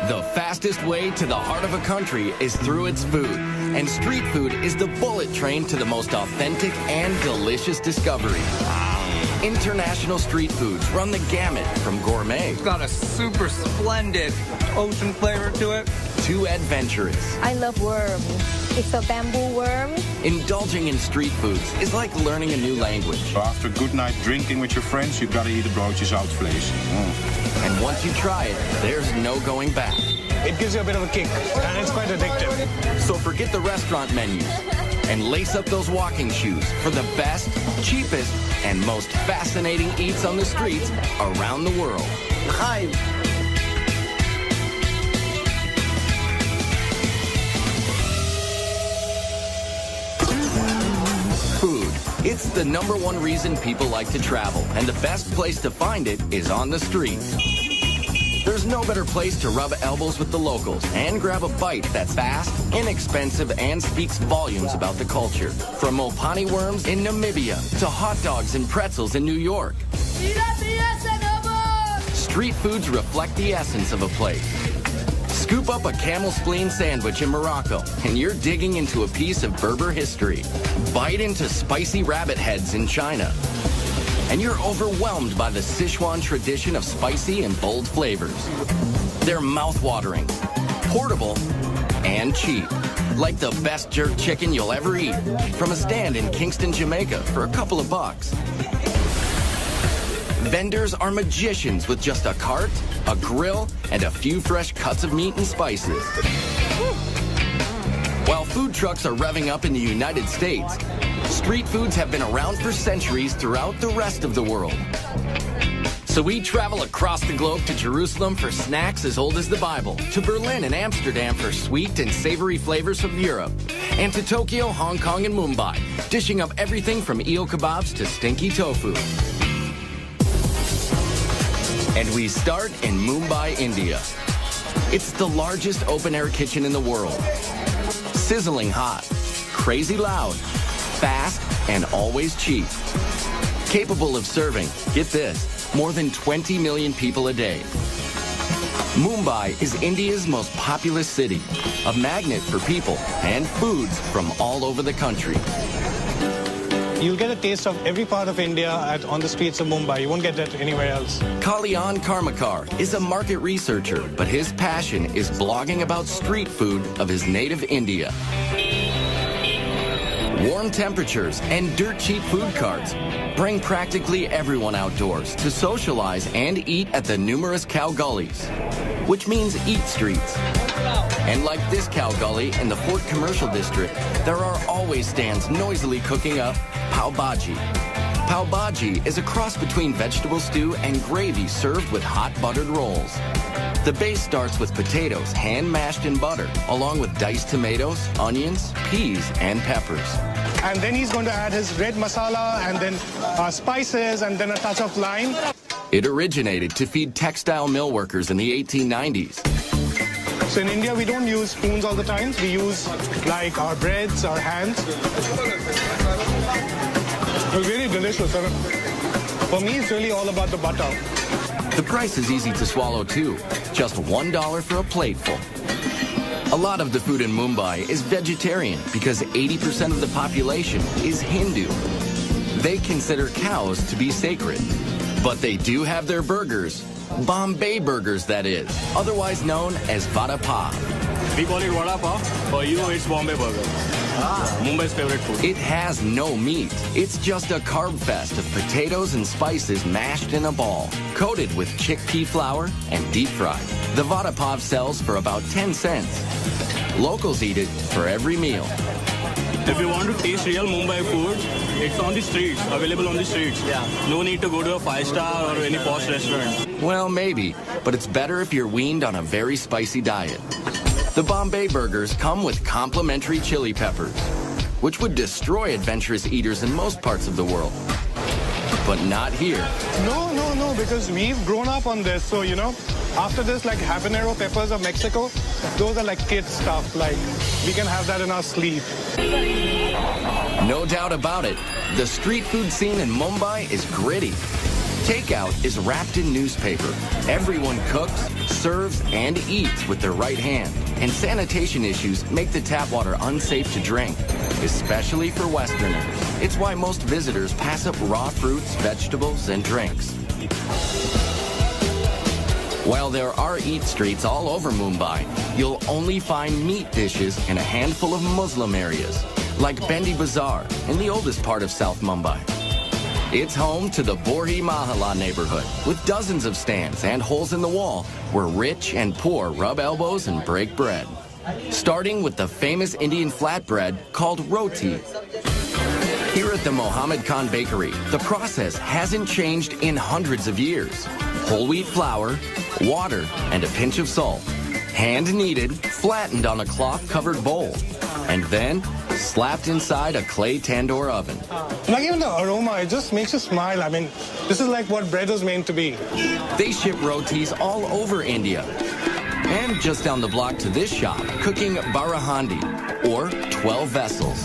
The fastest way to the heart of a country is through its food. And street food is the bullet train to the most authentic and delicious discovery. International street foods run the gamut from gourmet. It's got a super splendid ocean flavor to it. To adventurous. I love worm. It's a bamboo worm. Indulging in street foods is like learning a new language. So after a good night drinking with your friends, you gotta eat a broodjes uitvlees. And once you try it, there's no going back. It gives you a bit of a kick, and it's quite addictive. So forget the restaurant menus and lace up those walking shoes for the best, cheapest, and most fascinating eats on the streets around the world. Hi. Food. It's the #1 reason people like to travel, and the best place to find it is on the street. There's no better place to rub elbows with the locals and grab a bite that's fast, inexpensive, and speaks volumes about the culture. From Mopani worms in Namibia to hot dogs and pretzels in New York. Street foods reflect the essence of a place. Scoop up a camel spleen sandwich in Morocco, and you're digging into a piece of Berber history. Bite into spicy rabbit heads in China, and you're overwhelmed by the Sichuan tradition of spicy and bold flavors. They're mouth-watering, portable, and cheap. Like the best jerk chicken you'll ever eat from a stand in Kingston, Jamaica for a couple of bucks. Vendors are magicians with just a cart, a grill, and a few fresh cuts of meat and spices. While food trucks are revving up in the United States, street foods have been around for centuries throughout the rest of the world. So we travel across the globe to Jerusalem for snacks as old as the Bible, to Berlin and Amsterdam for sweet and savory flavors from Europe, and to Tokyo, Hong Kong, and Mumbai, dishing up everything from eel kebabs to stinky tofu. And we start in Mumbai, India. It's the largest open-air kitchen in the world. Sizzling hot, crazy loud, fast, and always cheap. Capable of serving, get this, more than 20 million people a day. Mumbai is India's most populous city, a magnet for people and foods from all over the country. You'll get a taste of every part of India on the streets of Mumbai. You won't get that anywhere else. Kalyan Karmakar is a market researcher, but his passion is blogging about street food of his native India. Warm temperatures and dirt-cheap food carts bring practically everyone outdoors to socialize and eat at the numerous cow gullies, which means eat streets. And like this cow gully in the Fort Commercial District, there are always stands noisily cooking up pav bhaji. Pav bhaji is a cross between vegetable stew and gravy served with hot buttered rolls. The base starts with potatoes hand-mashed in butter, along with diced tomatoes, onions, peas, and peppers. And then he's going to add his red masala and then spices and then a touch of lime. It originated to feed textile mill workers in the 1890s. So in India, we don't use spoons all the time. We use like our breads, our hands. It's really delicious. For me, it's really all about the butter. The price is easy to swallow too, just $1 for a plateful. A lot of the food in Mumbai is vegetarian because 80% of the population is Hindu. They consider cows to be sacred, but they do have their burgers, Bombay burgers that is, otherwise known as vada pav. We call it vada pav, for you it's Bombay burger. Mumbai's favorite food. It has no meat. It's just a carb fest of potatoes and spices mashed in a ball, coated with chickpea flour and deep fried. The vada pav sells for about 10 cents. Locals eat it for every meal. If you want to taste real Mumbai food, it's on the streets, available on the streets. Yeah. No need to go to a 5-star or any posh restaurant. Well, maybe, but it's better if you're weaned on a very spicy diet. The Bombay burgers come with complimentary chili peppers, which would destroy adventurous eaters in most parts of the world. But not here. No, because we've grown up on this. So, you know, after this, like habanero peppers of Mexico, those are like kid stuff. Like, we can have that in our sleep. No doubt about it, the street food scene in Mumbai is gritty. Takeout is wrapped in newspaper. Everyone cooks, serves, and eats with their right hand. And sanitation issues make the tap water unsafe to drink, especially for Westerners. It's why most visitors pass up raw fruits, vegetables, and drinks. While there are eat streets all over Mumbai, you'll only find meat dishes in a handful of Muslim areas, like Bendi Bazaar in the oldest part of South Mumbai. It's home to the Borhi Mahalla neighborhood, with dozens of stands and holes in the wall where rich and poor rub elbows and break bread. Starting with the famous Indian flatbread called roti. Here at the Mohammed Khan Bakery, the process hasn't changed in hundreds of years. Whole wheat flour, water, and a pinch of salt. Hand-kneaded, flattened on a cloth-covered bowl, and then slapped inside a clay tandoor oven. Like even the aroma, it just makes you smile. I mean, this is like what bread was meant to be. They ship rotis all over India. And just down the block to this shop, cooking barahandi, or 12 vessels.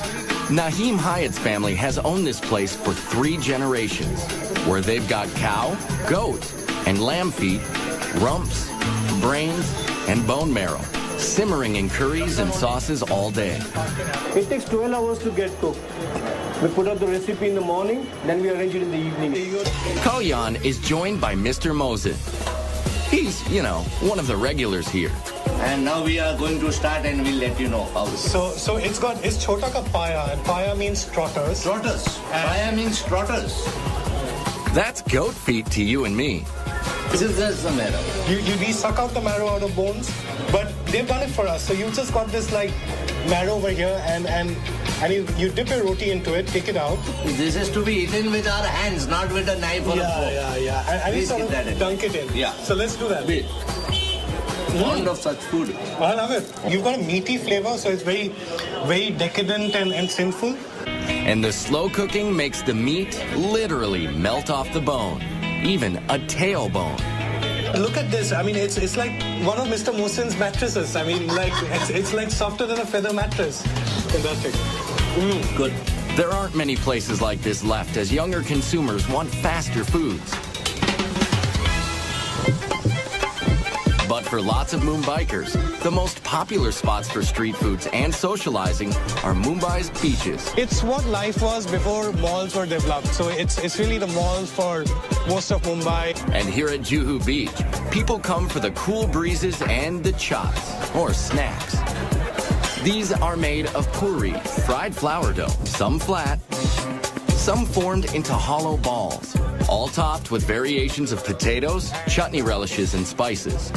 Naheem Hyatt's family has owned this place for 3 generations, where they've got cow, goat, and lamb feet, rumps, brains, and bone marrow, simmering in curries and sauces all day. It takes 12 hours to get cooked. We put up the recipe in the morning, then we arrange it in the evening. Kalyan is joined by Mr. Mosin. He's, one of the regulars here. And now we are going to start and we'll let you know how. So it's chota ka paya, and paya means trotters. Trotters. Paya means trotters. That's goat feet to you and me. This is just the marrow. We suck out the marrow out of bones, but they've done it for us. So you've just got this like marrow over here, and you dip your roti into it, take it out. This is to be eaten with our hands, not with a knife or a fork. Yeah. And you sort of dunk it in. Yeah. So let's do that. Fond of such food. I love it. You've got a meaty flavor, so it's very, very decadent and sinful. And the slow cooking makes the meat literally melt off the bone, even a tailbone. Look at this. I mean, it's like one of Mr. Mosin's mattresses. I mean, like it's like softer than a feather mattress. Fantastic. Good. There aren't many places like this left as younger consumers want faster foods. But for lots of Mumbaikers, the most popular spots for street foods and socializing are Mumbai's beaches. It's what life was before malls were developed. So it's really the malls for most of Mumbai. And here at Juhu Beach, people come for the cool breezes and the chops, or snacks. These are made of puri, fried flour dough, some flat, some formed into hollow balls, all topped with variations of potatoes, chutney relishes, and spices.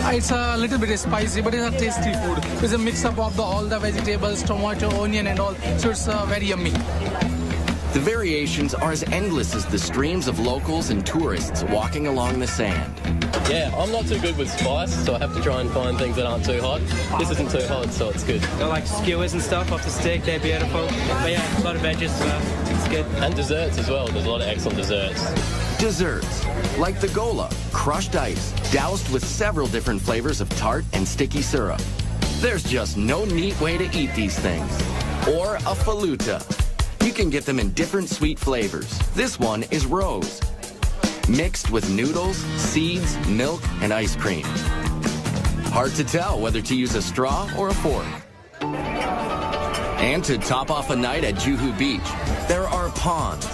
It's a little bit spicy, but it's a tasty food. It's a mix-up of all the vegetables, tomato, onion, and all, so it's very yummy. The variations are as endless as the streams of locals and tourists walking along the sand. Yeah, I'm not too good with spice, so I have to try and find things that aren't too hot. This isn't too hot, so it's good. Got like skewers and stuff off the stick, they're beautiful. But yeah, a lot of veggies as well. It's good. And desserts as well, there's a lot of excellent desserts. Desserts, like the gola, crushed ice, doused with several different flavors of tart and sticky syrup. There's just no neat way to eat these things. Or a faluta. You can get them in different sweet flavors. This one is rose, mixed with noodles, seeds, milk, and ice cream. Hard to tell whether to use a straw or a fork. And to top off a night at Juhu Beach, there are prawns,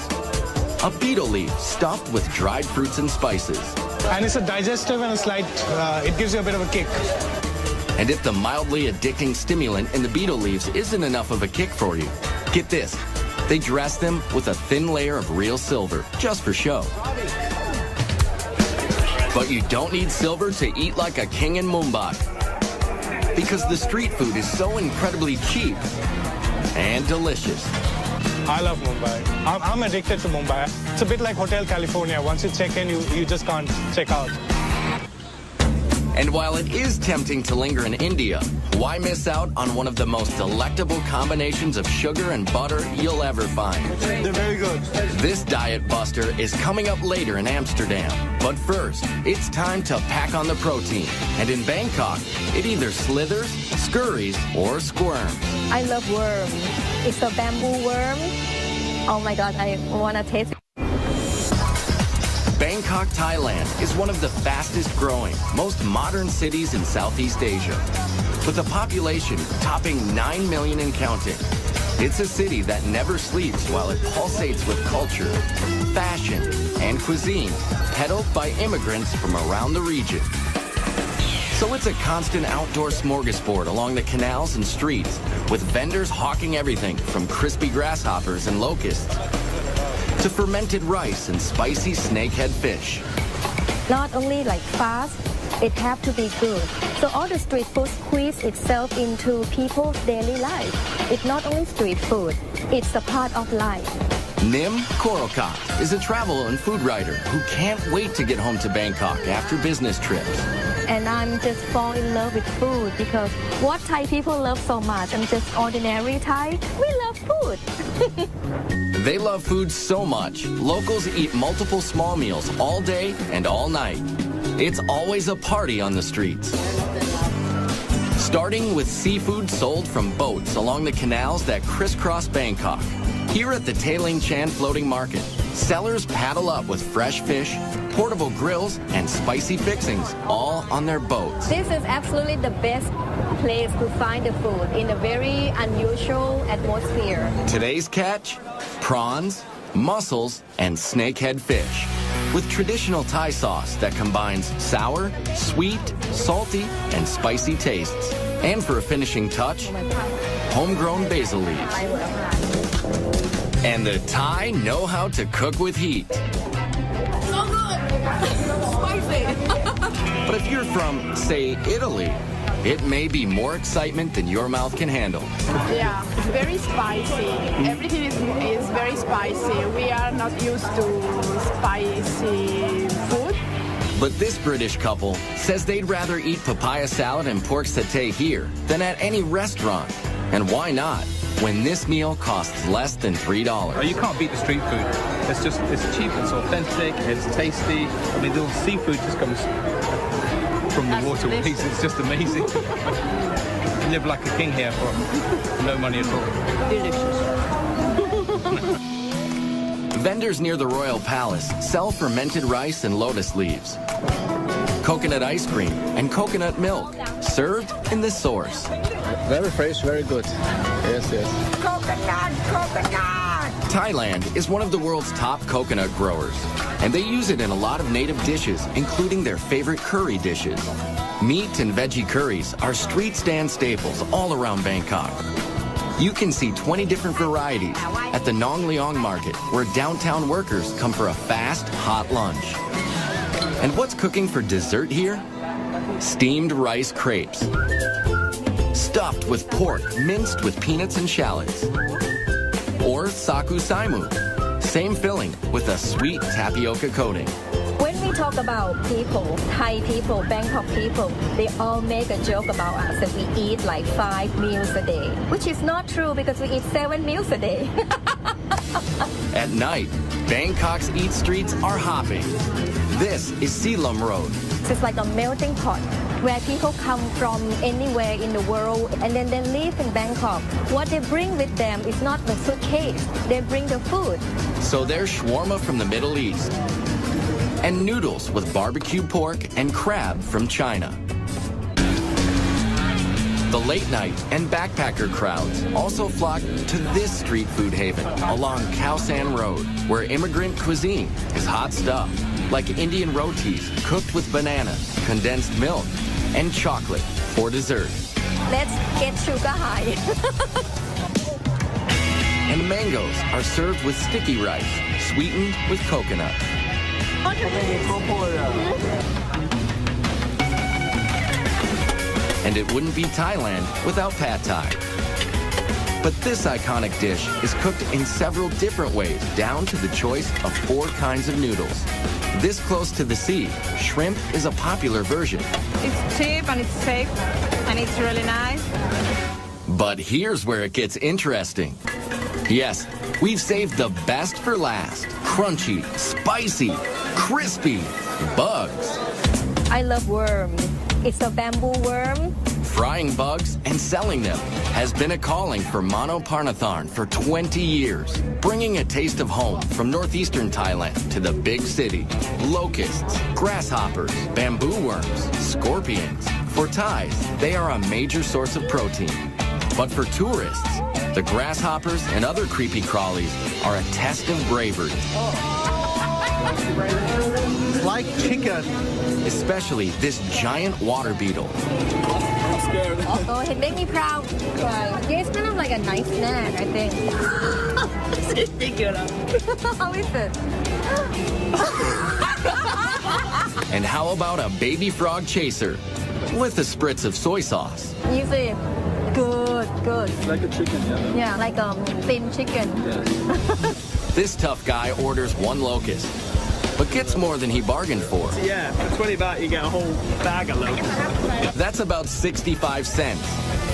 a beetle leaf stuffed with dried fruits and spices. And it's a digestive and a slight, it gives you a bit of a kick. And if the mildly addicting stimulant in the beetle leaves isn't enough of a kick for you, get this. They dress them with a thin layer of real silver, just for show. But you don't need silver to eat like a king in Mumbai. Because the street food is so incredibly cheap and delicious. I love Mumbai. I'm addicted to Mumbai. It's a bit like Hotel California. Once you check in, you just can't check out. And while it is tempting to linger in India, why miss out on one of the most delectable combinations of sugar and butter you'll ever find? They're very good. This diet buster is coming up later in Amsterdam. But first, it's time to pack on the protein. And in Bangkok, it either slithers, scurries, or squirms. I love worm. It's a bamboo worm. Oh my God, I want to taste it. Bangkok, Thailand is one of the fastest growing, most modern cities in Southeast Asia. With a population topping 9 million and counting. It's a city that never sleeps while it pulsates with culture, fashion, and cuisine, peddled by immigrants from around the region. So it's a constant outdoor smorgasbord along the canals and streets, with vendors hawking everything from crispy grasshoppers and locusts to fermented rice and spicy snakehead fish. Not only like fast, it have to be good. So all the street food squeeze itself into people's daily life. It's not only street food, it's a part of life. Nim Korokat is a travel and food writer who can't wait to get home to Bangkok after business trips. And I'm just fall in love with food because what Thai people love so much, I'm just ordinary Thai, we love food. They love food so much, locals eat multiple small meals all day and all night. It's always a party on the streets. Starting with seafood sold from boats along the canals that crisscross Bangkok. Here at the Tailing Chan Floating Market, sellers paddle up with fresh fish, portable grills, and spicy fixings, all on their boats. This is absolutely the best place to find the food in a very unusual atmosphere. Today's catch? Prawns, mussels, and snakehead fish, with traditional Thai sauce that combines sour, sweet, salty, and spicy tastes. And for a finishing touch, homegrown basil leaves. And the Thai know how to cook with heat. So good! Spicy! But if you're from, say, Italy, it may be more excitement than your mouth can handle. Yeah, it's very spicy. Everything is very spicy. We are not used to spicy food. But this British couple says they'd rather eat papaya salad and pork satay here than at any restaurant. And why not, when this meal costs less than $3? Oh, you can't beat the street food. It's cheap, it's authentic, it's tasty. I mean, the seafood just comes from the waterways. It's just amazing. You live like a king here for no money at all. Delicious. Vendors near the Royal Palace sell fermented rice and lotus leaves, coconut ice cream, and coconut milk, served in the source. Very fresh, very good. Yes, yes. Coconut, coconut! Thailand is one of the world's top coconut growers, and they use it in a lot of native dishes, including their favorite curry dishes. Meat and veggie curries are street stand staples all around Bangkok. You can see 20 different varieties at the Nong Leong Market, where downtown workers come for a fast, hot lunch. And what's cooking for dessert here? Steamed rice crepes, stuffed with pork minced with peanuts and shallots. Or saku saimu, same filling with a sweet tapioca coating. When we talk about people, Thai people, Bangkok people, they all make a joke about us that we eat like 5 meals a day, which is not true because we eat 7 meals a day. At night, Bangkok's eat streets are hopping. This is Silom Road. It's like a melting pot where people come from anywhere in the world and then they live in Bangkok. What they bring with them is not the suitcase, they bring the food. So there's shawarma from the Middle East and noodles with barbecue pork and crab from China. The late night and backpacker crowds also flock to this street food haven along Khao San Road, where immigrant cuisine is hot stuff, like Indian rotis cooked with banana, condensed milk, and chocolate for dessert. Let's get sugar high. And mangoes are served with sticky rice, sweetened with coconut. And it wouldn't be Thailand without pad thai. But this iconic dish is cooked in several different ways, down to the choice of 4 kinds of noodles. This close to the sea, shrimp is a popular version. It's cheap and it's safe and it's really nice. But here's where it gets interesting. Yes, we've saved the best for last. Crunchy, spicy, crispy bugs. I love worm. It's a bamboo worm. frying bugs and selling them has been a calling for Mano Parnatharn for 20 years, bringing a taste of home from northeastern Thailand to the big city. Locusts, grasshoppers, bamboo worms, scorpions. For Thais, they are a major source of protein. But for tourists, the grasshoppers and other creepy crawlies are a test of bravery. Like chicken. Especially this giant water beetle. I'm scared. Oh, it made me proud. Yeah, it's kind of like a nice snack, I think. How is it? And how about a baby frog chaser with a spritz of soy sauce? You see, good. Like a chicken, yeah. Yeah, like thin chicken. Yes. This tough guy orders one locust, but gets more than he bargained for. Yeah, for 20 baht you get a whole bag of locusts. That's about 65 cents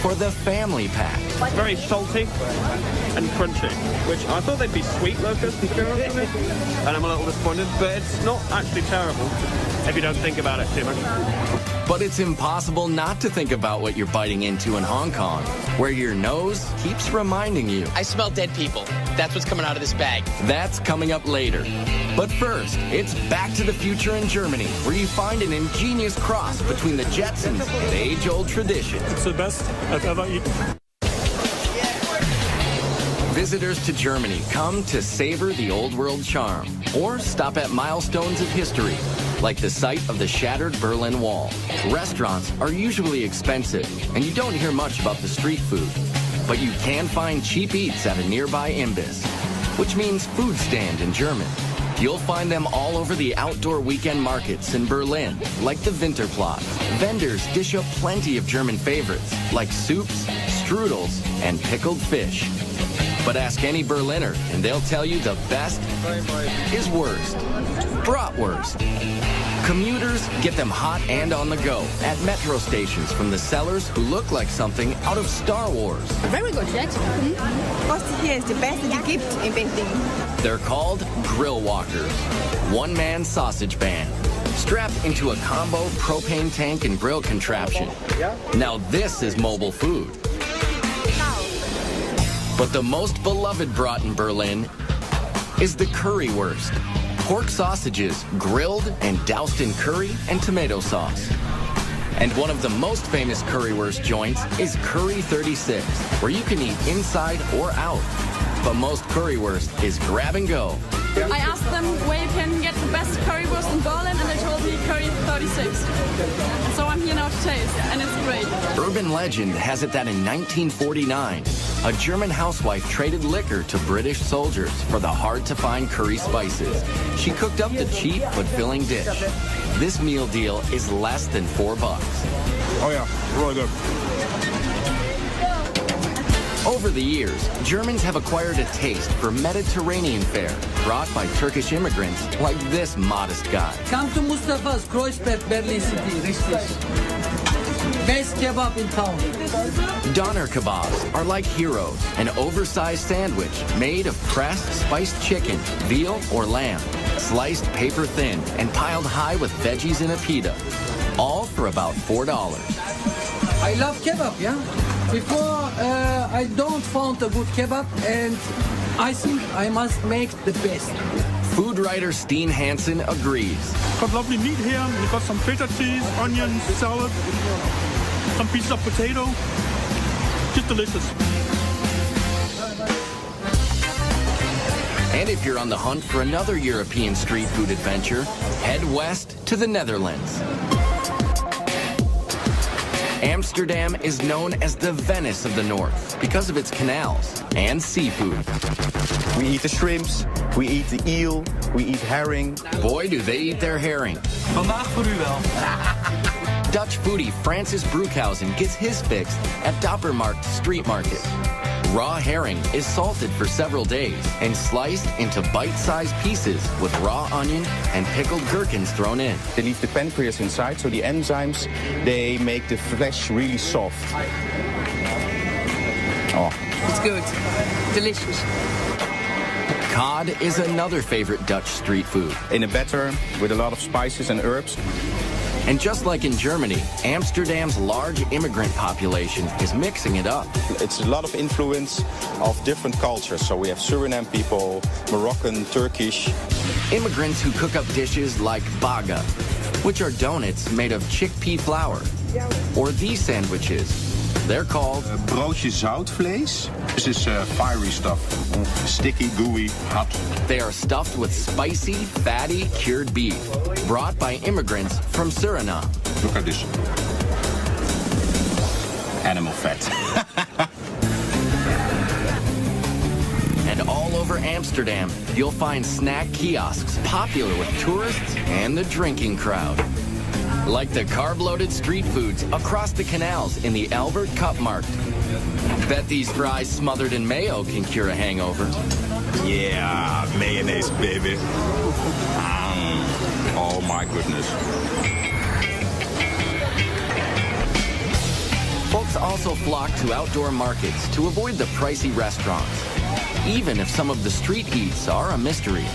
for the family pack. Very salty and crunchy, which I thought they'd be sweet locusts, to be honest with me. And I'm a little disappointed, but it's not actually terrible if you don't think about it too much. But it's impossible not to think about what you're biting into in Hong Kong, where your nose keeps reminding you. I smell dead people. That's what's coming out of this bag. That's coming up later. But first, it's Back to the Future in Germany, where you find an ingenious cross between the Jetsons and age-old tradition. It's the best I've ever eaten. Visitors to Germany come to savor the old world charm or stop at milestones of history, like the site of the shattered Berlin Wall. Restaurants are usually expensive, and you don't hear much about the street food. But you can find cheap eats at a nearby Imbiss, which means food stand in German. You'll find them all over the outdoor weekend markets in Berlin, like the Winterplatz. Vendors dish up plenty of German favorites, like soups, strudels, and pickled fish. But ask any Berliner, and they'll tell you the best is worst. Bratwurst. Commuters get them hot and on the go at metro stations from the sellers who look like something out of Star Wars. Very good, right? What here is the best that you gift inventing? They're called grill walkers, one-man sausage band, strapped into a combo propane tank and grill contraption. Now this is mobile food. But the most beloved brat in Berlin is the currywurst. Pork sausages grilled and doused in curry and tomato sauce. And one of the most famous currywurst joints is Curry 36, where you can eat inside or out. But most currywurst is grab and go. I asked them where you can get the best currywurst in Berlin, and they told me Curry 36. And so I'm here now to taste, and it's great. Urban legend has it that in 1949, a German housewife traded liquor to British soldiers for the hard-to-find curry spices. She cooked up the cheap but filling dish. This meal deal is less than $4. Oh yeah, really good. Over the years, Germans have acquired a taste for Mediterranean fare brought by Turkish immigrants like this modest guy. Come to Mustafa's Kreuzberg, Berlin City. Richtig. Best kebab in town. Doner kebabs are like heroes, an oversized sandwich made of pressed spiced chicken, veal, or lamb, sliced paper thin and piled high with veggies in a pita, all for about $4. I love kebab, yeah? Before, I don't found a good kebab, and I think I must make the best. Food writer Steen Hansen agrees. Got lovely meat here. We've got some feta cheese, onions, salad, some pieces of potato. Just delicious. And if you're on the hunt for another European street food adventure, head west to the Netherlands. Amsterdam is known as the Venice of the North because of its canals and seafood. We eat the shrimps, we eat the eel, we eat herring. Boy, do they eat their herring. Vandaag voor u wel. Dutch foodie Francis Broekhausen gets his fix at Doppermarkt Street Market. Raw herring is salted for several days and sliced into bite-sized pieces with raw onion and pickled gherkins thrown in. They leave the pancreas inside, so the enzymes, they make the flesh really soft. Oh. It's good. Delicious. Cod is another favorite Dutch street food. In a batter with a lot of spices and herbs. And just like in Germany, Amsterdam's large immigrant population is mixing it up. It's a lot of influence of different cultures. So we have Suriname people, Moroccan, Turkish. Immigrants who cook up dishes like baga, which are donuts made of chickpea flour. Or these sandwiches. They're called broodje zoutvlees. This is fiery stuff. Sticky, gooey, hot. They are stuffed with spicy, fatty, cured beef, brought by immigrants from Suriname. Look at this. Animal fat. And all over Amsterdam, you'll find snack kiosks popular with tourists and the drinking crowd. Like the carb-loaded street foods across the canals in the Albert Cupmarkt. Bet these fries smothered in mayo can cure a hangover. Yeah, mayonnaise, baby. Oh my goodness. Folks also flock to outdoor markets to avoid the pricey restaurants, even if some of the street eats are a mystery.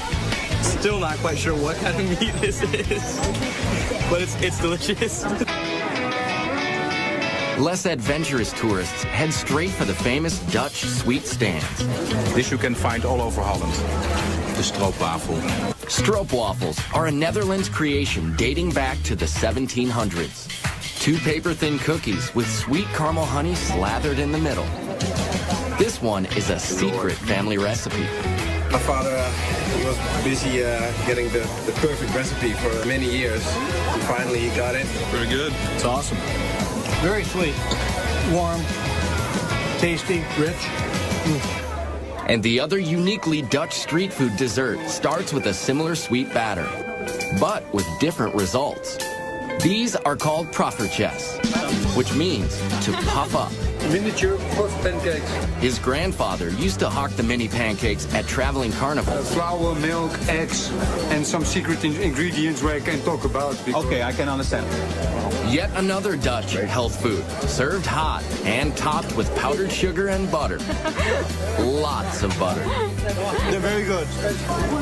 Still not quite sure what kind of meat this is, but it's delicious. Less adventurous tourists head straight for the famous Dutch sweet stands. This you can find all over Holland. The stroopwafel. Stroopwafels are a Netherlands creation dating back to the 1700s. 2 paper-thin cookies with sweet caramel honey slathered in the middle. This one is a secret family recipe. My father he was busy getting the perfect recipe for many years. And finally he got it. Very good. It's awesome. Very sweet, warm, tasty, rich. And the other uniquely Dutch street food dessert starts with a similar sweet batter, but with different results. These are called proffertjes, which means to puff up. Miniature puff pancakes. His grandfather used to hawk the mini pancakes at traveling carnivals. Flour, milk, eggs, and some secret ingredients where I can talk about. Okay, I can understand. Yet another Dutch health food, served hot and topped with powdered sugar and butter. Lots of butter. They're very good.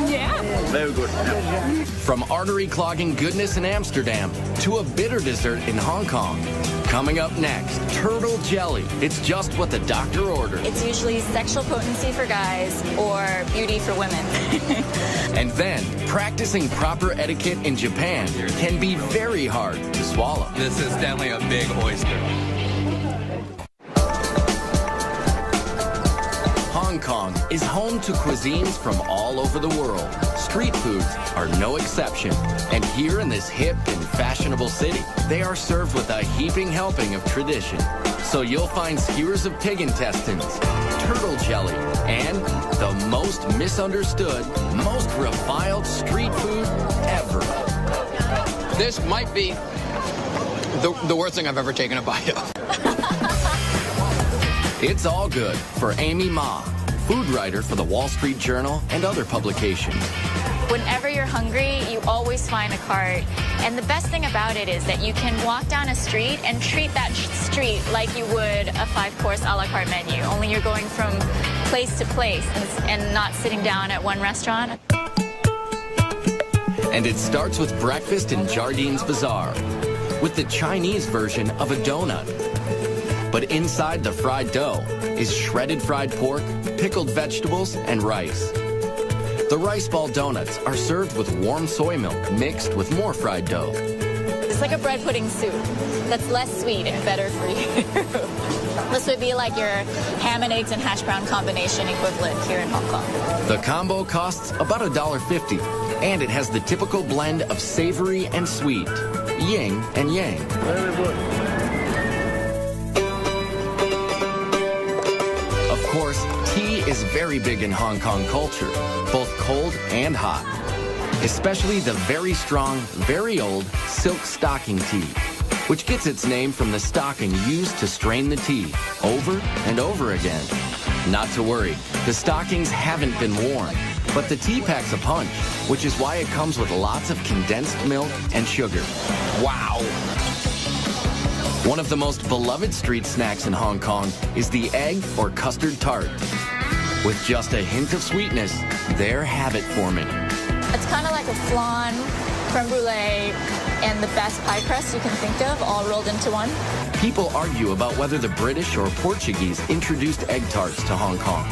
Yeah. Very good. Yeah. From artery-clogging goodness in Amsterdam to a bitter dessert in Hong Kong. Coming up next, turtle jelly. It's just what the doctor ordered. It's usually sexual potency for guys or beauty for women. And then, practicing proper etiquette in Japan can be very hard to swallow. This is definitely a big oyster. Hong Kong is home to cuisines from all over the world. Street foods are no exception. And here in this hip and fashionable city, they are served with a heaping helping of tradition. So you'll find skewers of pig intestines, turtle jelly, and the most misunderstood, most reviled street food ever. This might be the worst thing I've ever taken a bite of. It's all good for Amy Ma, food writer for the Wall Street Journal and other publications. Whenever you're hungry, you always find a cart. And the best thing about it is that you can walk down a street and treat that street like you would a 5-course a la carte menu, only you're going from place to place and not sitting down at one restaurant. And it starts with breakfast in Jardines Bazaar, with the Chinese version of a donut. But inside the fried dough is shredded fried pork, pickled vegetables, and rice. The rice ball donuts are served with warm soy milk mixed with more fried dough. It's like a bread pudding soup that's less sweet and better for you. This would be like your ham and eggs and hash brown combination equivalent here in Hong Kong. The combo costs about $1.50, and it has the typical blend of savory and sweet, yin and yang. Very good. Of course, tea is very big in Hong Kong culture, both cold and hot. Especially the very strong, very old silk stocking tea, which gets its name from the stocking used to strain the tea over and over again. Not to worry, the stockings haven't been worn, but the tea packs a punch, which is why it comes with lots of condensed milk and sugar. Wow! One of the most beloved street snacks in Hong Kong is the egg or custard tart. With just a hint of sweetness, they're habit forming. It's kind of like a flan creme brulee, and the best pie crust you can think of, all rolled into one. People argue about whether the British or Portuguese introduced egg tarts to Hong Kong.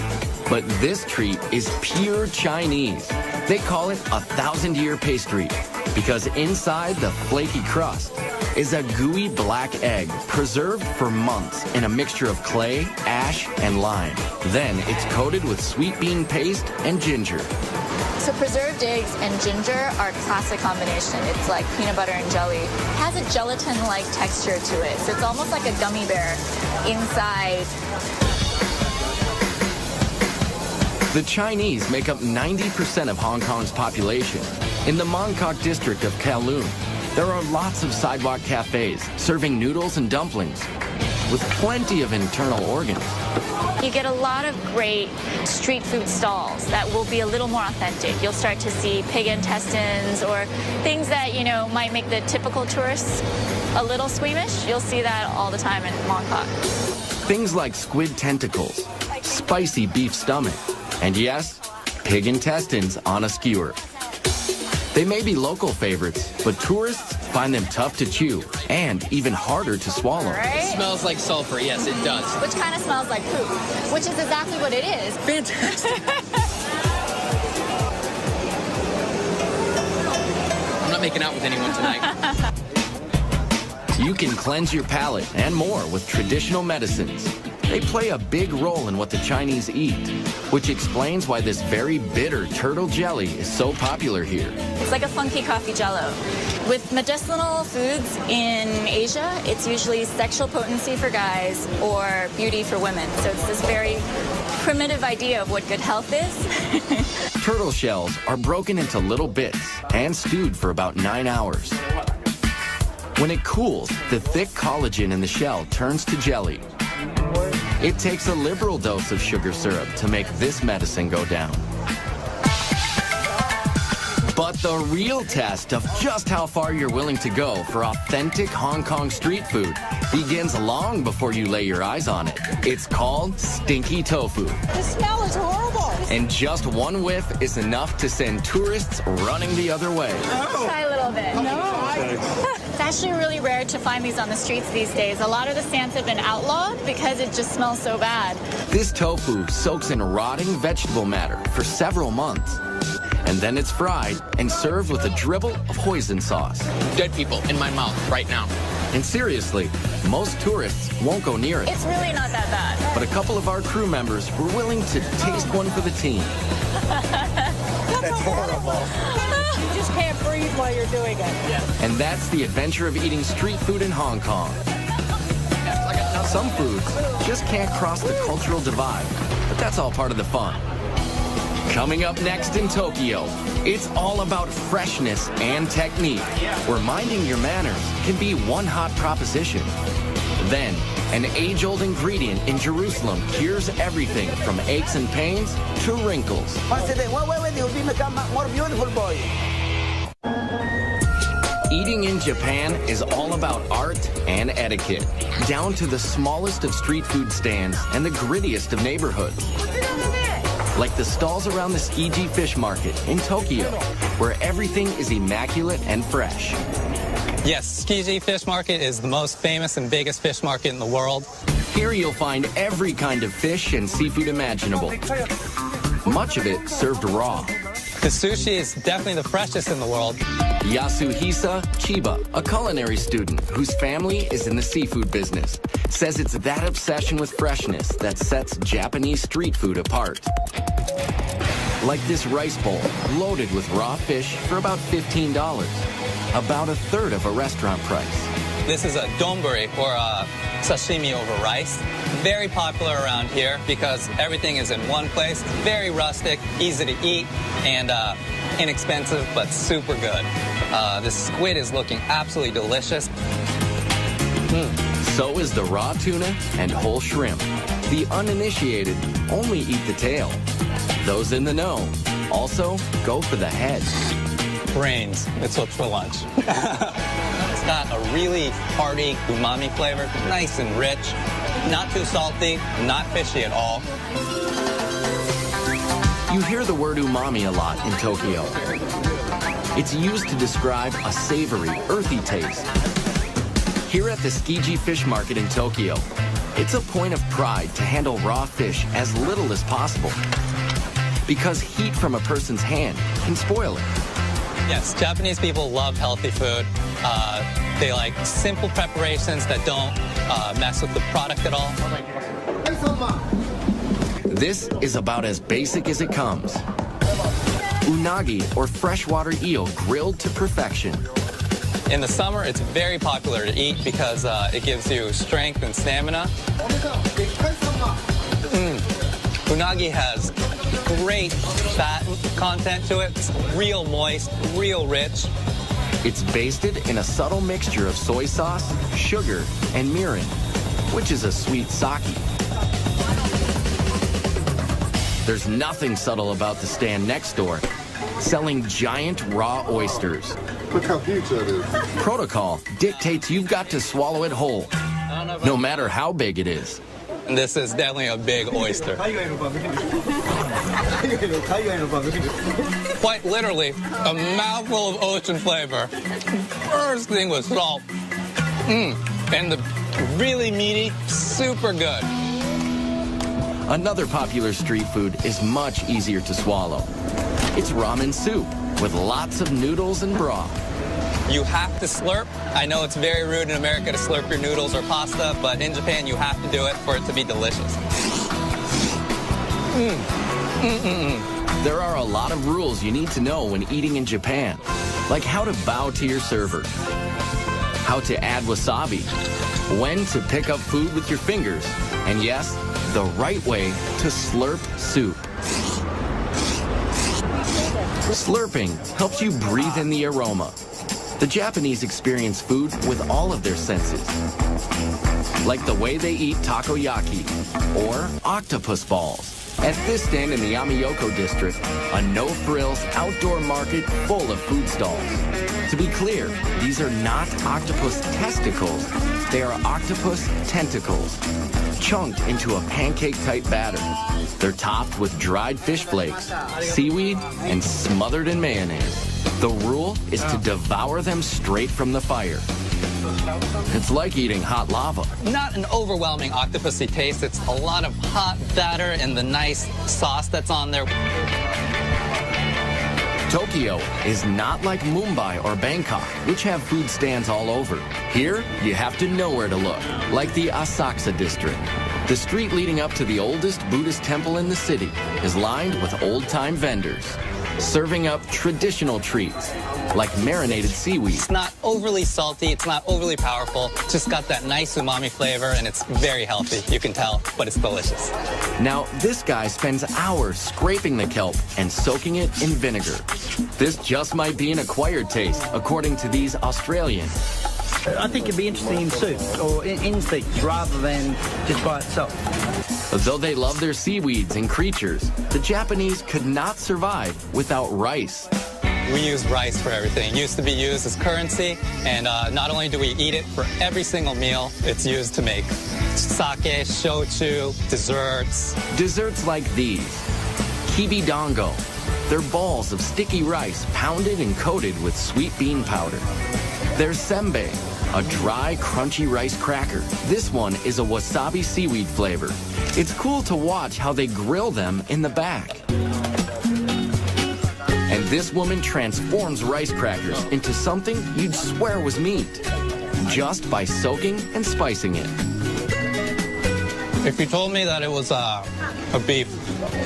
But this treat is pure Chinese. They call it a 1,000-year pastry because inside the flaky crust is a gooey black egg preserved for months in a mixture of clay, ash, and lime. Then it's coated with sweet bean paste and ginger. So preserved eggs and ginger are a classic combination. It's like peanut butter and jelly. It has a gelatin-like texture to it, so it's almost like a gummy bear inside. The Chinese make up 90% of Hong Kong's population. In the Mong Kok district of Kowloon, there are lots of sidewalk cafes serving noodles and dumplings with plenty of internal organs. You get a lot of great street food stalls that will be a little more authentic. You'll start to see pig intestines or things that, you know, might make the typical tourists a little squeamish. You'll see that all the time in Mong Kok. Things like squid tentacles, spicy beef stomach, and yes, pig intestines on a skewer. They may be local favorites, but tourists find them tough to chew and even harder to swallow. Right? It smells like sulfur, yes, it does. Which kind of smells like poop, which is exactly what it is. Fantastic. I'm not making out with anyone tonight. You can cleanse your palate and more with traditional medicines. They play a big role in what the Chinese eat, which explains why this very bitter turtle jelly is so popular here. It's like a funky coffee jello. With medicinal foods in Asia, it's usually sexual potency for guys or beauty for women. So it's this very primitive idea of what good health is. Turtle shells are broken into little bits and stewed for about 9 hours. When it cools, the thick collagen in the shell turns to jelly. It takes a liberal dose of sugar syrup to make this medicine go down. But the real test of just how far you're willing to go for authentic Hong Kong street food begins long before you lay your eyes on it. It's called stinky tofu. The smell is horrible. And just one whiff is enough to send tourists running the other way. Try a little bit. No. It's actually really rare to find these on the streets these days. A lot of the stands have been outlawed because it just smells so bad. This tofu soaks in rotting vegetable matter for several months. And then it's fried and served with a dribble of hoisin sauce. Dead people in my mouth right now. And seriously, most tourists won't go near it. It's really not that bad. But a couple of our crew members were willing to taste one for the team. That's horrible. You just can't breathe while you're doing it. Yeah. And that's the adventure of eating street food in Hong Kong. Now, some foods just can't cross the cultural divide, but that's all part of the fun. Coming up next in Tokyo, it's all about freshness and technique, where minding your manners can be one hot proposition. Then, an age-old ingredient in Jerusalem cures everything from aches and pains to wrinkles. You'll be more beautiful boy. Eating in Japan is all about art and etiquette, down to the smallest of street food stands and the grittiest of neighborhoods. Like the stalls around the Tsukiji Fish Market in Tokyo, where everything is immaculate and fresh. Yes, Tsukiji Fish Market is the most famous and biggest fish market in the world. Here you'll find every kind of fish and seafood imaginable. Much of it served raw. The sushi is definitely the freshest in the world. Yasuhisa Chiba, a culinary student whose family is in the seafood business, says it's that obsession with freshness that sets Japanese street food apart. Like this rice bowl, loaded with raw fish for about $15, about a third of a restaurant price. This is a donburi, or a sashimi over rice. Very popular around here because everything is in one place. Very rustic, easy to eat, and inexpensive, but super good. This squid is looking absolutely delicious. So is the raw tuna and whole shrimp. The uninitiated only eat the tail. Those in the know also go for the head. Brains. It's what's for lunch. It's got a really hearty umami flavor, nice and rich, not too salty, not fishy at all. You hear the word umami a lot in Tokyo. It's used to describe a savory, earthy taste. Here at the Tsukiji Fish Market in Tokyo, it's a point of pride to handle raw fish as little as possible, because heat from a person's hand can spoil it. Yes, Japanese people love healthy food. They like simple preparations that don't mess with the product at all. This is about as basic as it comes. Unagi, or freshwater eel, grilled to perfection. In the summer, it's very popular to eat because it gives you strength and stamina. Unagi has great fat content to it. It's real moist, real rich. It's basted in a subtle mixture of soy sauce, sugar, and mirin, which is a sweet sake. There's nothing subtle about the stand next door, selling giant raw oysters. Look how huge that is. Protocol dictates you've got to swallow it whole, no matter how big it is. And this is definitely a big oyster. Quite literally, a mouthful of ocean flavor. First thing was salt. And the really meaty, super good. Another popular street food is much easier to swallow. It's ramen soup with lots of noodles and broth. You have to slurp. I know it's very rude in America to slurp your noodles or pasta, but in Japan you have to do it for it to be delicious. There are a lot of rules you need to know when eating in Japan, like how to bow to your server, how to add wasabi, when to pick up food with your fingers, and yes, the right way to slurp soup. Slurping helps you breathe in the aroma. The Japanese experience food with all of their senses, like the way they eat takoyaki or octopus balls. At this stand in the Amiyoko district, a no-frills outdoor market full of food stalls. To be clear, these are not octopus testicles, they are octopus tentacles, chunked into a pancake-type batter. They're topped with dried fish flakes, seaweed, and smothered in mayonnaise. The rule is to devour them straight from the fire. It's like eating hot lava. Not an overwhelming octopusy taste. It's a lot of hot batter and the nice sauce that's on there. Tokyo is not like Mumbai or Bangkok, which have food stands all over. Here, you have to know where to look, like the Asakusa district. The street leading up to the oldest Buddhist temple in the city is lined with old-time vendors, serving up traditional treats, like marinated seaweed. It's not overly salty, it's not overly powerful, it's just got that nice umami flavor, and it's very healthy, you can tell, but it's delicious. Now, this guy spends hours scraping the kelp and soaking it in vinegar. This just might be an acquired taste, according to these Australians. I think it'd be interesting in soup or in steaks rather than just by itself. Though they love their seaweeds and creatures, the Japanese could not survive without rice. We use rice for everything. It used to be used as currency, and not only do we eat it for every single meal, it's used to make sake, shochu, desserts. Desserts like these, kibi dango. They're balls of sticky rice pounded and coated with sweet bean powder. There's senbei, a dry, crunchy rice cracker. This one is a wasabi seaweed flavor. It's cool to watch how they grill them in the back. And this woman transforms rice crackers into something you'd swear was meat, just by soaking and spicing it. If you told me that it was a beef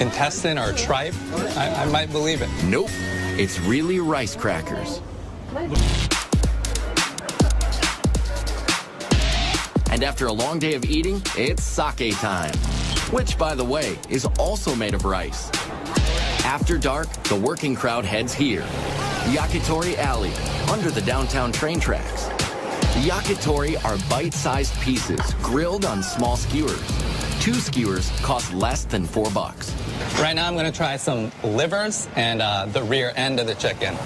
intestine or a tripe, I might believe it. Nope, it's really rice crackers. And after a long day of eating, it's sake time, which, by the way, is also made of rice. After dark, the working crowd heads here, Yakitori Alley, under the downtown train tracks. Yakitori are bite-sized pieces grilled on small skewers. 2 skewers cost less than $4. Right now I'm going to try some livers and the rear end of the chicken.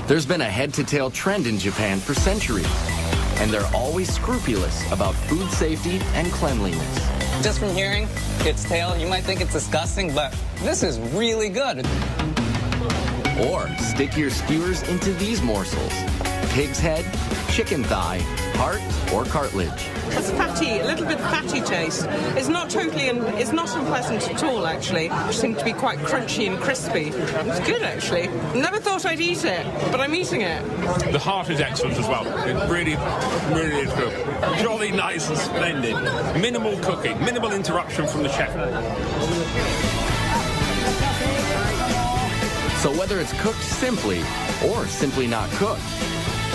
There's been a head-to-tail trend in Japan for centuries, and they're always scrupulous about food safety and cleanliness. Just from hearing its tail, you might think it's disgusting, but this is really good. Or stick your skewers into these morsels: pig's head, chicken thigh, heart, or cartilage. It's fatty, a little bit fatty taste. It's not it's not unpleasant at all, actually. It seems to be quite crunchy and crispy. It's good, actually. Never thought I'd eat it, but I'm eating it. The heart is excellent as well. It really, really is good. Jolly nice and splendid. Minimal cooking, minimal interruption from the chef. So whether it's cooked simply or simply not cooked,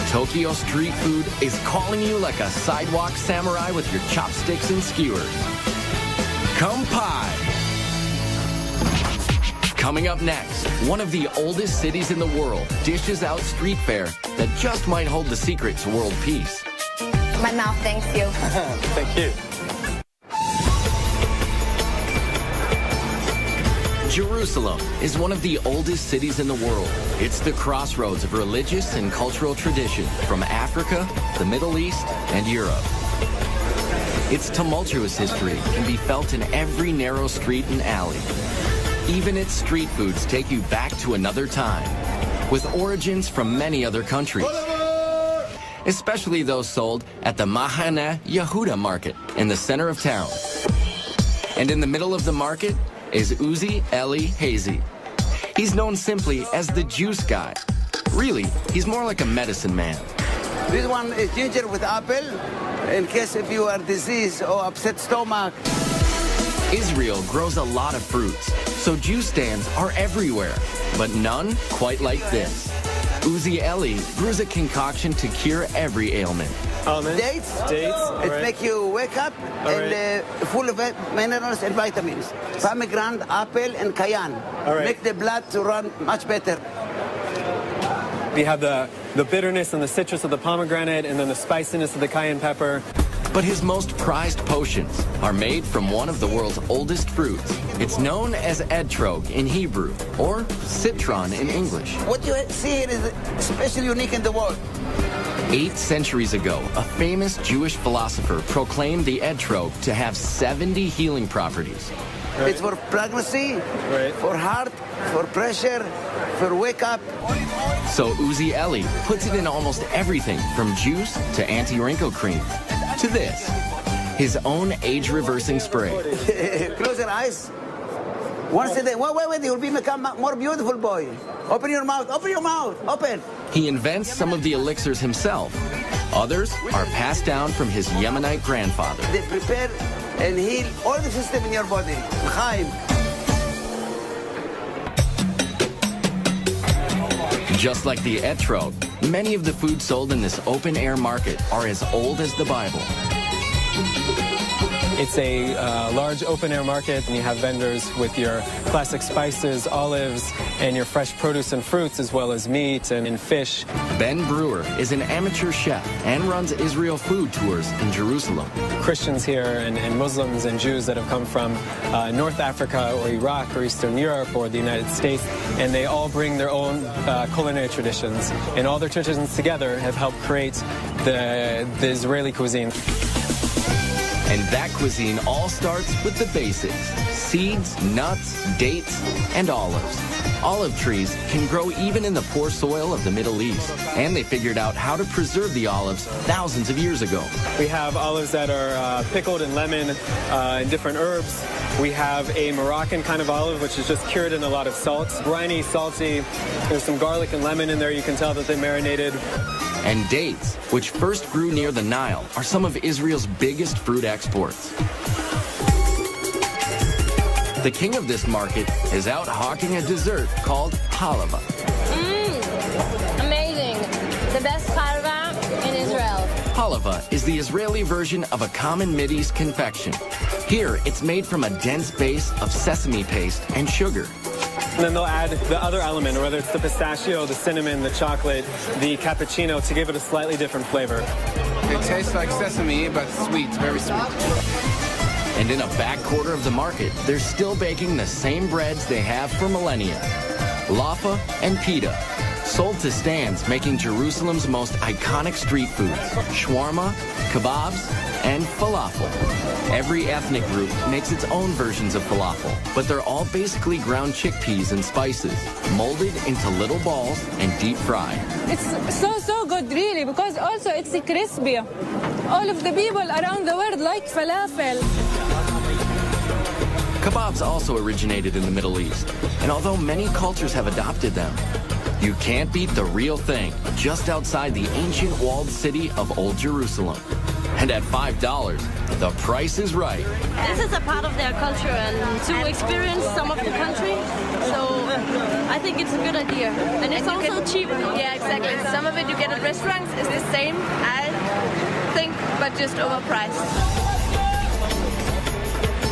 Tokyo street food is calling you like a sidewalk samurai with your chopsticks and skewers. Kampai! Coming up next, one of the oldest cities in the world dishes out street fare that just might hold the secret to world peace. My mouth thanks you. Thank you. Jerusalem is one of the oldest cities in the world. It's the crossroads of religious and cultural tradition from Africa, the Middle East, and Europe. Its tumultuous history can be felt in every narrow street and alley. Even its street foods take you back to another time, with origins from many other countries, especially those sold at the Mahane Yehuda market in the center of town. And in the middle of the market is Uzi Eli Hazy. He's known simply as the juice guy. Really, he's more like a medicine man. This one is ginger with apple, in case if you are diseased or upset stomach. Israel grows a lot of fruits, so juice stands are everywhere, but none quite like this. Uzi Eli brews a concoction to cure every ailment. Dates. It makes you wake up full of minerals and vitamins. Pomegranate, apple, and cayenne. Make the blood to run much better. We have the bitterness and the citrus of the pomegranate, and then the spiciness of the cayenne pepper. But his most prized potions are made from one of the world's oldest fruits. It's known as etrog in Hebrew, or citron in English. What you see here is especially unique in the world. 8 centuries ago, a famous Jewish philosopher proclaimed the etrog to have 70 healing properties. It's for pregnancy, for heart, for pressure, for wake up. So Uzi Eli puts it in almost everything from juice to anti-wrinkle cream to this, his own age-reversing spray. Close your eyes. Once a day. Wait, you'll become more beautiful, boy. Open your mouth, open. He invents some of the elixirs himself. Others are passed down from his Yemenite grandfather. They prepare and heal all the system in your body. Chaim. Just like the etrog, many of the foods sold in this open-air market are as old as the Bible. It's a large open-air market, and you have vendors with your classic spices, olives, and your fresh produce and fruits, as well as meat and fish. Ben Brewer is an amateur chef and runs Israel food tours in Jerusalem. Christians here and Muslims and Jews that have come from North Africa or Iraq or Eastern Europe or the United States, and they all bring their own culinary traditions. And all their traditions together have helped create the Israeli cuisine. And that cuisine all starts with the basics: seeds, nuts, dates, and olives. Olive trees can grow even in the poor soil of the Middle East, and they figured out how to preserve the olives thousands of years ago. We have olives that are pickled in lemon and different herbs. We have a Moroccan kind of olive, which is just cured in a lot of salt. Briny, salty. There's some garlic and lemon in there. You can tell that they marinated. And dates, which first grew near the Nile, are some of Israel's biggest fruit exports. The king of this market is out hawking a dessert called halava. Amazing. The best halva in Israel. Halava is the Israeli version of a common Mideast confection. Here, it's made from a dense base of sesame paste and sugar. And then they'll add the other element, whether it's the pistachio, the cinnamon, the chocolate, the cappuccino, to give it a slightly different flavor. It tastes like sesame, but sweet, very sweet. And in a back quarter of the market, they're still baking the same breads they have for millennia: laffa and pita, sold to stands making Jerusalem's most iconic street foods, shawarma, kebabs, and falafel. Every ethnic group makes its own versions of falafel, but they're all basically ground chickpeas and spices, molded into little balls and deep fried. It's so good, really, because also it's crispy. All of the people around the world like falafel. Kebabs also originated in the Middle East, and although many cultures have adopted them, you can't beat the real thing just outside the ancient walled city of Old Jerusalem. And at $5, the price is right. This is a part of their culture, and to experience some of the country, so I think it's a good idea. And it's also cheap. Yeah, exactly. Some of it you get at restaurants is the same, I think, but just overpriced.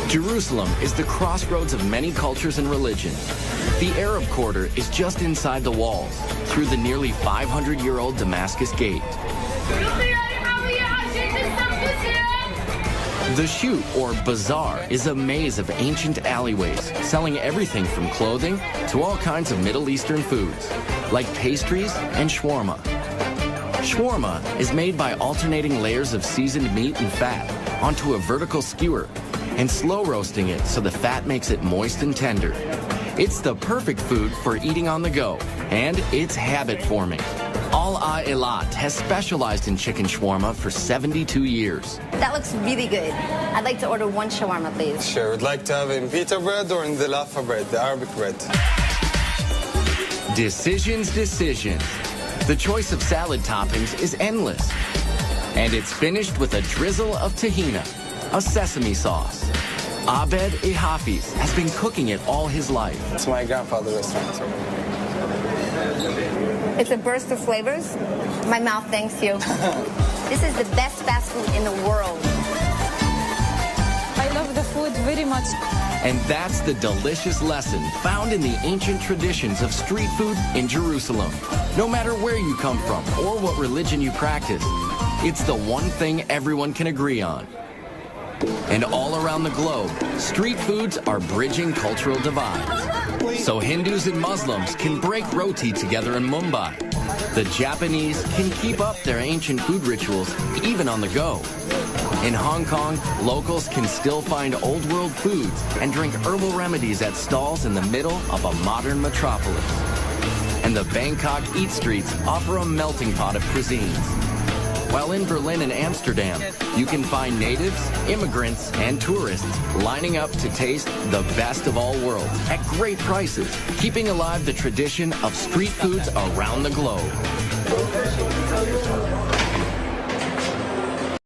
Jerusalem is the crossroads of many cultures and religions. The Arab Quarter is just inside the walls, through the nearly 500-year-old Damascus Gate. The Shoot, or Bazaar, is a maze of ancient alleyways, selling everything from clothing to all kinds of Middle Eastern foods, like pastries and shawarma. Shawarma is made by alternating layers of seasoned meat and fat onto a vertical skewer and slow roasting it so the fat makes it moist and tender. It's the perfect food for eating on the go, and it's habit forming. Al-A Eilat has specialized in chicken shawarma for 72 years. That looks really good. I'd like to order one shawarma, please. Sure, would like to have it in pita bread or in the laffa bread, the Arabic bread. Decisions. The choice of salad toppings is endless. And it's finished with a drizzle of tahina, a sesame sauce. Abed Hafiz has been cooking it all his life. It's my grandfather's restaurant. It's a burst of flavors. My mouth thanks you. This is the best fast food in the world. I love the food very much. And that's the delicious lesson found in the ancient traditions of street food in Jerusalem. No matter where you come from or what religion you practice, it's the one thing everyone can agree on. And all around the globe, street foods are bridging cultural divides. So Hindus and Muslims can break roti together in Mumbai. The Japanese can keep up their ancient food rituals even on the go. In Hong Kong, locals can still find old world foods and drink herbal remedies at stalls in the middle of a modern metropolis. And the Bangkok Eat Streets offer a melting pot of cuisines. While in Berlin and Amsterdam, you can find natives, immigrants, and tourists lining up to taste the best of all worlds at great prices, keeping alive the tradition of street foods around the globe.